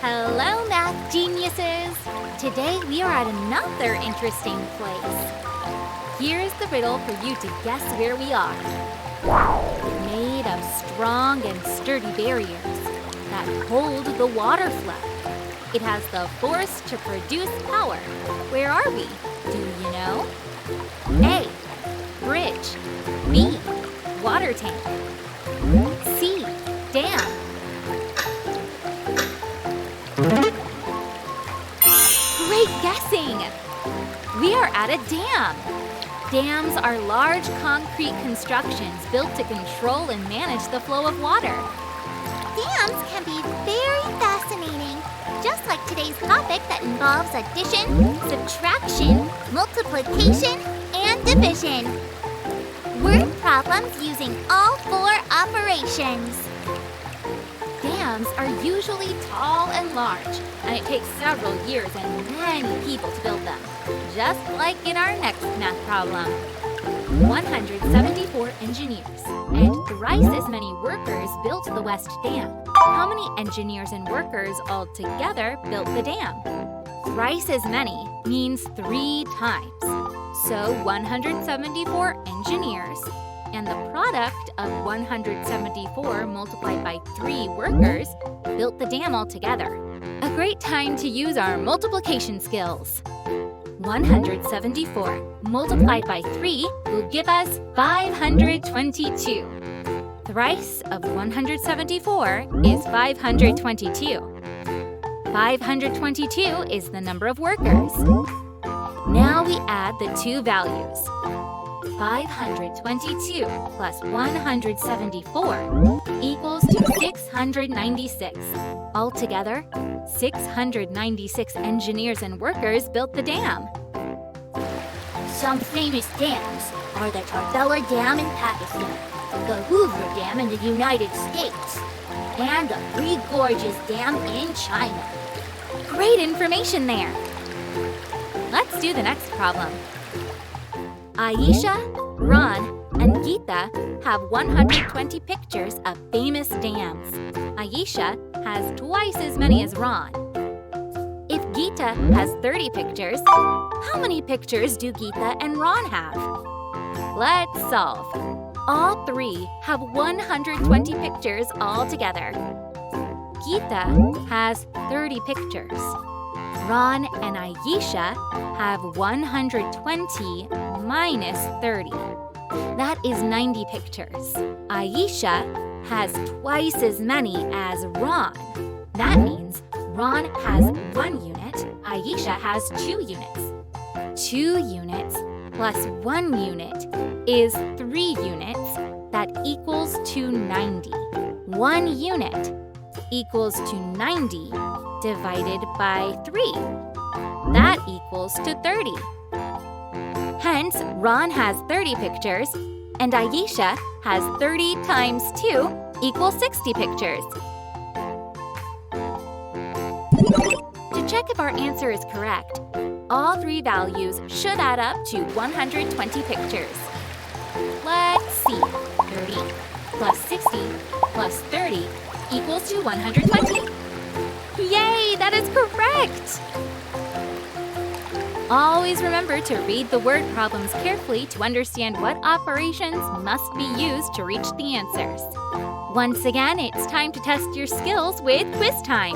Hello, math geniuses! Today we are at another interesting place. Here's the riddle for you to guess where we are. Made of strong and sturdy barriers that hold the water flow. It has the force to produce power. Where are we? Do you know? A. Bridge. B. Water tank. C. Dam. Great guessing! We are at a dam. Dams are large concrete constructions built to control and manage the flow of water. Dams can be very fascinating, just like today's topic that involves addition, subtraction, multiplication, and division. Word problems using all four operations. Dams are usually tall and large, and it takes several years and many people to build them, just like in our next math problem. 174 engineers and thrice as many workers built the West Dam. How many engineers and workers altogether built the dam? Thrice as many means 3 times. So 174 engineers and the product of 174 multiplied by 3 workers built the dam altogether. A great time to use our multiplication skills. 174 multiplied by 3 will give us 522. Thrice of 174 is 522. 522 is the number of workers. Now we add the two values. 522 plus 174 equals to 696. Altogether, 696 engineers and workers built the dam. Some famous dams are the Tarbela Dam in Pakistan, the Hoover Dam in the United States, and the Three Gorges Dam in China. Great information there! Let's do the next problem. Aisha, Ron, and Geeta have 120 pictures of famous dams. Aisha has twice as many as Ron. If Geeta has 30 pictures, how many pictures do Geeta and Ron have? Let's solve. All three have 120 pictures altogether. Geeta has 30 pictures. Ron and Aisha have 120 minus 30. That is 90 pictures. Aisha has twice as many as Ron. That means Ron has 1 unit, Aisha has 2 units. 2 units plus 1 unit is 3 units. That equals to 90. 1 unit equals to 90 divided by 3. That equals to 30. Hence, Ron has 30 pictures, and Aisha has 30 times 2 equals 60 pictures. To check if our answer is correct, all 3 values should add up to 120 pictures. Let's see. 30 plus 60 plus 30 equals to 120. Yay, that is correct! Always remember to read the word problems carefully to understand what operations must be used to reach the answers. Once again, it's time to test your skills with quiz time.